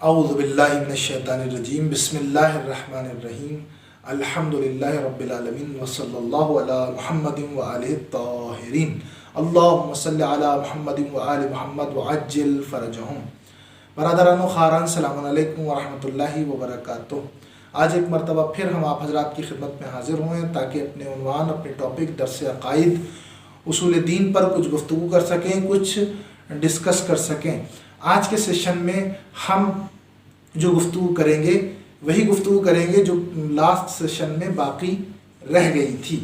اعوذ باللہ من الشیطان الرجیم بسم اللہ الرحمن الرحیم الحمدللہ رب العالمین وصلی اللہ علی محمد وآلہ الطاہرین اللہم صلی علی محمد وآل محمد وعجل فرجہم۔ برادران و خاران السلام علیکم ورحمۃ اللہ وبرکاتہ۔ آج ایک مرتبہ پھر ہم آپ حضرات کی خدمت میں حاضر ہوئے ہیں تاکہ اپنے عنوان، اپنے ٹاپک درس عقائد، اصول دین پر کچھ گفتگو کر سکیں، کچھ ڈسکس کر سکیں۔ آج کے سیشن میں ہم جو گفتگو کریں گے وہی گفتگو کریں گے جو لاسٹ سیشن میں باقی رہ گئی تھی۔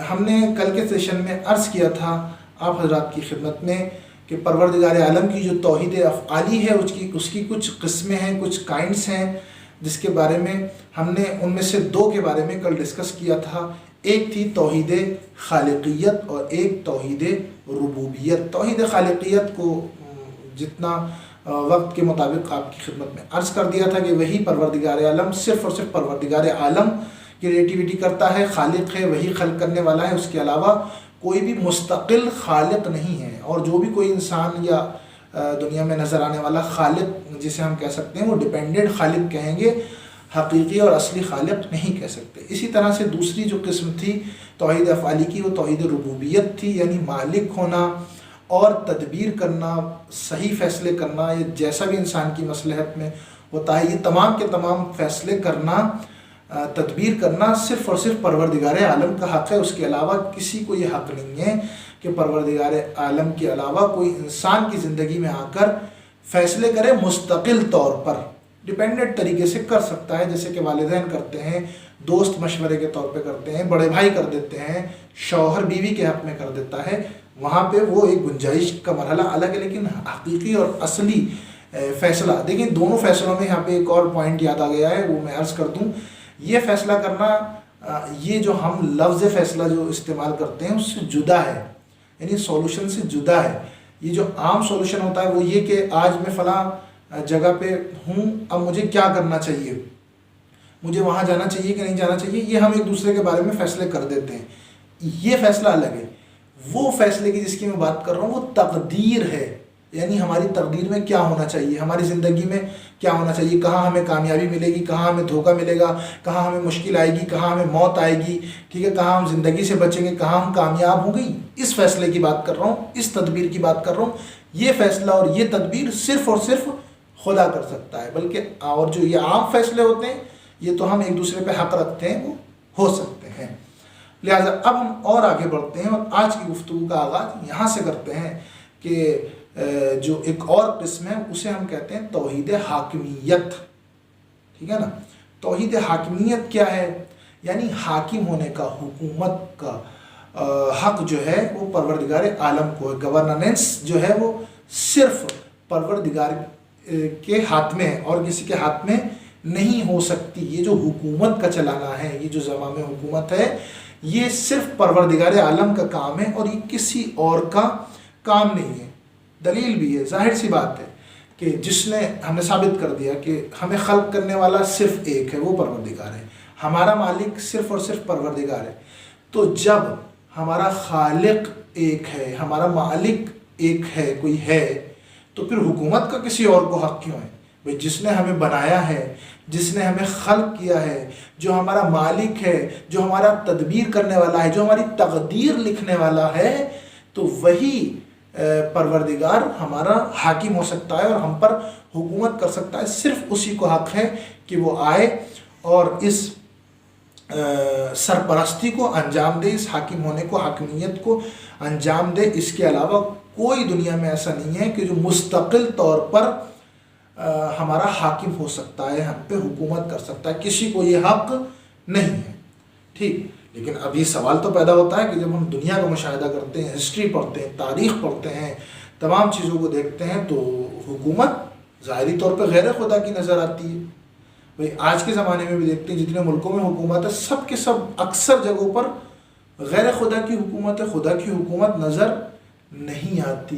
ہم نے کل کے سیشن میں عرض کیا تھا آپ حضرات کی خدمت میں کہ پروردگار عالم کی جو توحید افعالی ہے اس کی کچھ قسمیں ہیں، کچھ کائنڈس ہیں، جس کے بارے میں ہم نے ان میں سے دو کے بارے میں کل ڈسکس کیا تھا۔ ایک تھی توحید خالقیت اور ایک توحید ربوبیت۔ توحید خالقیت کو جتنا وقت کے مطابق آپ کی خدمت میں عرض کر دیا تھا کہ وہی پروردگار عالم، صرف اور صرف پروردگار عالم کریٹیویٹی کرتا ہے، خالق ہے، وہی خلق کرنے والا ہے، اس کے علاوہ کوئی بھی مستقل خالق نہیں ہے۔ اور جو بھی کوئی انسان یا دنیا میں نظر آنے والا خالق جسے ہم کہہ سکتے ہیں وہ ڈیپینڈنٹ خالق کہیں گے، حقیقی اور اصلی خالق نہیں کہہ سکتے۔ اسی طرح سے دوسری جو قسم تھی توحید افعالی کی وہ توحید ربوبیت تھی، یعنی مالک ہونا اور تدبیر کرنا، صحیح فیصلے کرنا، یا جیسا بھی انسان کی مصلحت میں ہوتا ہے، یہ تمام کے تمام فیصلے کرنا، تدبیر کرنا صرف اور صرف پروردگار عالم کا حق ہے۔ اس کے علاوہ کسی کو یہ حق نہیں ہے کہ پروردگار عالم کے علاوہ کوئی انسان کی زندگی میں آ کر فیصلے کرے۔ مستقل طور پر ڈیپینڈنٹ طریقے سے کر سکتا ہے، جیسے کہ والدین کرتے ہیں، دوست مشورے کے طور پہ کرتے ہیں، بڑے بھائی کر دیتے ہیں، شوہر بیوی کے حق میں کر دیتا ہے۔ وہاں پہ وہ ایک گنجائش کا مرحلہ الگ ہے، لیکن حقیقی اور اصلی فیصلہ دیکھیں، دونوں فیصلوں میں یہاں پہ ایک اور پوائنٹ یاد آ گیا ہے، وہ میں عرض کر دوں۔ یہ فیصلہ کرنا، یہ جو ہم لفظ فیصلہ جو استعمال کرتے ہیں اس سے جدا ہے، یعنی سولوشن سے جدا ہے۔ یہ جو عام سولوشن ہوتا ہے وہ یہ کہ آج میں فلاں جگہ پہ ہوں، اب مجھے کیا کرنا چاہیے، مجھے وہاں جانا چاہیے کہ نہیں جانا چاہیے، یہ ہم ایک دوسرے کے بارے میں فیصلے کر دیتے ہیں۔ یہ فیصلہ الگ ہے۔ وہ فیصلے کی جس کی میں بات کر رہا ہوں وہ تقدیر ہے، یعنی ہماری تقدیر میں کیا ہونا چاہیے، ہماری زندگی میں کیا ہونا چاہیے، کہاں ہمیں کامیابی ملے گی، کہاں ہمیں دھوکہ ملے گا، کہاں ہمیں مشکل آئے گی، کہاں ہمیں موت آئے گی، ٹھیک ہے، کہاں ہم زندگی سے بچیں گے، کہاں ہم کامیاب ہوں گے۔ اس فیصلے کی بات کر رہا ہوں، اس تدبیر کی بات کر رہا ہوں۔ یہ فیصلہ اور یہ تدبیر صرف اور صرف خدا کر سکتا ہے، بلکہ اور جو یہ عام فیصلے ہوتے ہیں یہ تو ہم ایک دوسرے پہ حق رکھتے ہیں، وہ ہو سکتے ہیں۔ لہٰذا اب ہم اور آگے بڑھتے ہیں اور آج کی گفتگو کا آغاز یہاں سے کرتے ہیں کہ جو ایک اور قسم ہے اسے ہم کہتے ہیں توحید حاکمیت، ٹھیک ہے نا۔ توحید حاکمیت کیا ہے؟ یعنی حاکم ہونے کا، حکومت کا حق جو ہے وہ پروردگار عالم کو ہے۔ گورننس جو ہے وہ صرف پروردگار کے ہاتھ میں ہے اور کسی کے ہاتھ میں نہیں ہو سکتی۔ یہ جو حکومت کا چلانا ہے، یہ جو زمام حکومت ہے، یہ صرف پروردگار عالم کا کام ہے اور یہ کسی اور کا کام نہیں ہے۔ دلیل بھی ہے، ظاہر سی بات ہے کہ جس نے ہمیں ثابت کر دیا کہ ہمیں خلق کرنے والا صرف ایک ہے، وہ پروردگار ہے، ہمارا مالک صرف اور صرف پروردگار ہے۔ تو جب ہمارا خالق ایک ہے، ہمارا مالک ایک ہے، کوئی ہے، تو پھر حکومت کا کسی اور کو حق کیوں ہے؟ بھئی جس نے ہمیں بنایا ہے، جس نے ہمیں خلق کیا ہے، جو ہمارا مالک ہے، جو ہمارا تدبیر کرنے والا ہے، جو ہماری تقدیر لکھنے والا ہے، تو وہی پروردگار ہمارا حاکم ہو سکتا ہے اور ہم پر حکومت کر سکتا ہے۔ صرف اسی کو حق ہے کہ وہ آئے اور اس سرپرستی کو انجام دے، اس حاکم ہونے کو، حاکمیت کو انجام دے۔ اس کے علاوہ کوئی دنیا میں ایسا نہیں ہے کہ جو مستقل طور پر ہمارا حاکم ہو سکتا ہے، ہم پہ حکومت کر سکتا ہے، کسی کو یہ حق نہیں ہے، ٹھیک۔ لیکن ابھی سوال تو پیدا ہوتا ہے کہ جب ہم دنیا کا مشاہدہ کرتے ہیں، ہسٹری پڑھتے ہیں، تاریخ پڑھتے ہیں، تمام چیزوں کو دیکھتے ہیں، تو حکومت ظاہری طور پہ غیر خدا کی نظر آتی ہے۔ بھئی آج کے زمانے میں بھی دیکھتے ہیں جتنے ملکوں میں حکومت ہے، سب کے سب اکثر جگہوں پر غیر خدا کی حکومت ہے، خدا کی حکومت نظر نہیں آتی۔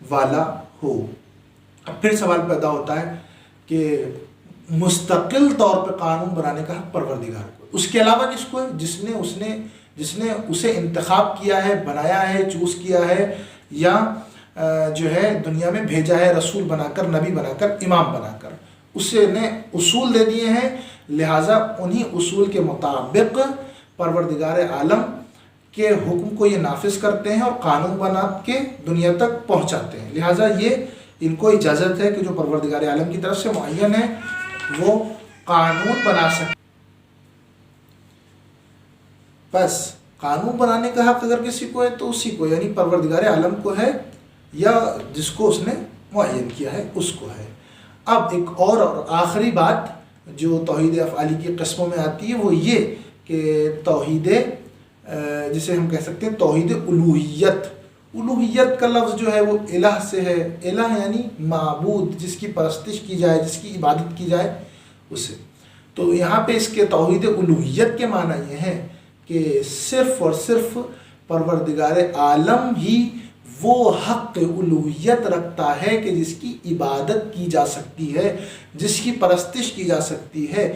والا ہو۔ اب پھر سوال پیدا ہوتا ہے کہ مستقل طور پہ قانون بنانے کا حق پروردگار کو، اس کے علاوہ کس کو ہے؟ جس نے اسے انتخاب کیا ہے، بنایا ہے، چوز کیا ہے، یا جو ہے دنیا میں بھیجا ہے رسول بنا کر، نبی بنا کر، امام بنا کر، اسے نے اصول دے دیے ہیں، لہٰذا انہی اصول کے مطابق پروردگار عالم کے حکم کو یہ نافذ کرتے ہیں اور قانون بنا کے دنیا تک پہنچاتے ہیں۔ لہٰذا یہ ان کو اجازت ہے کہ جو پروردگار عالم کی طرف سے معین ہے وہ قانون بنا سکتے۔ بس قانون بنانے کا حق اگر کسی کو ہے تو اسی کو، یعنی پروردگار عالم کو ہے، یا جس کو اس نے معین کیا ہے اس کو ہے۔ اب ایک اور آخری بات جو توحید افعالی کی قسموں میں آتی ہے وہ یہ کہ توحید جسے ہم کہہ سکتے ہیں توحید الوہیت۔ الوہیت کا لفظ جو ہے وہ الہ سے ہے، الہ یعنی معبود، جس کی پرستش کی جائے، جس کی عبادت کی جائے اسے۔ تو یہاں پہ اس کے توحید الوہیت کے معنی یہ ہیں کہ صرف اور صرف پروردگار عالم ہی وہ حق الوہیت رکھتا ہے کہ جس کی عبادت کی جا سکتی ہے، جس کی پرستش کی جا سکتی ہے۔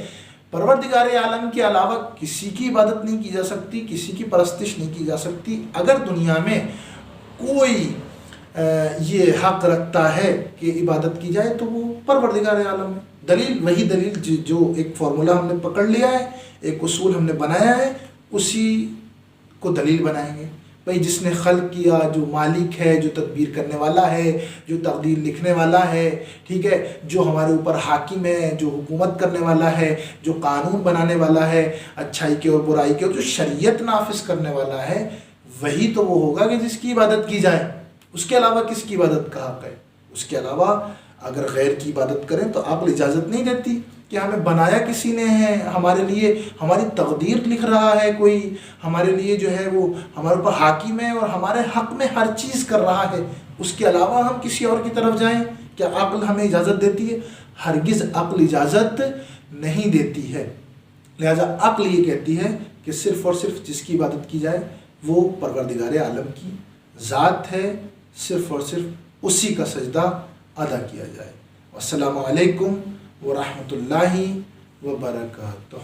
پروردگار عالم کے علاوہ کسی کی عبادت نہیں کی جا سکتی، کسی کی پرستش نہیں کی جا سکتی۔ اگر دنیا میں کوئی یہ حق رکھتا ہے کہ عبادت کی جائے تو وہ پروردگار عالم ہے۔ دلیل وہی دلیل جو ایک فارمولا ہم نے پکڑ لیا ہے، ایک اصول ہم نے بنایا ہے، اسی کو دلیل بنائیں گے۔ بھئی جس نے خلق کیا، جو مالک ہے، جو تدبیر کرنے والا ہے، جو تقدیر لکھنے والا ہے، ٹھیک ہے، جو ہمارے اوپر حاکم ہے، جو حکومت کرنے والا ہے، جو قانون بنانے والا ہے اچھائی کے اور برائی کے، اور جو شریعت نافذ کرنے والا ہے، وہی تو وہ ہوگا کہ جس کی عبادت کی جائے۔ اس کے علاوہ کس کی عبادت کا حق ہے؟ اس کے علاوہ اگر غیر کی عبادت کریں تو عقل اجازت نہیں دیتی کہ ہمیں بنایا کسی نے ہے، ہمارے لیے ہماری تقدیر لکھ رہا ہے کوئی، ہمارے لیے جو ہے وہ ہمارے اوپر حاکم ہے اور ہمارے حق میں ہر چیز کر رہا ہے، اس کے علاوہ ہم کسی اور کی طرف جائیں؟ کیا عقل ہمیں اجازت دیتی ہے؟ ہرگز عقل اجازت نہیں دیتی ہے۔ لہذا عقل یہ کہتی ہے کہ صرف اور صرف جس کی عبادت کی جائے وہ پروردگار عالم کی ذات ہے، صرف اور صرف اسی کا سجدہ ادا کیا جائے۔ السلام علیکم ورحمۃ اللہ وبرکاتہ۔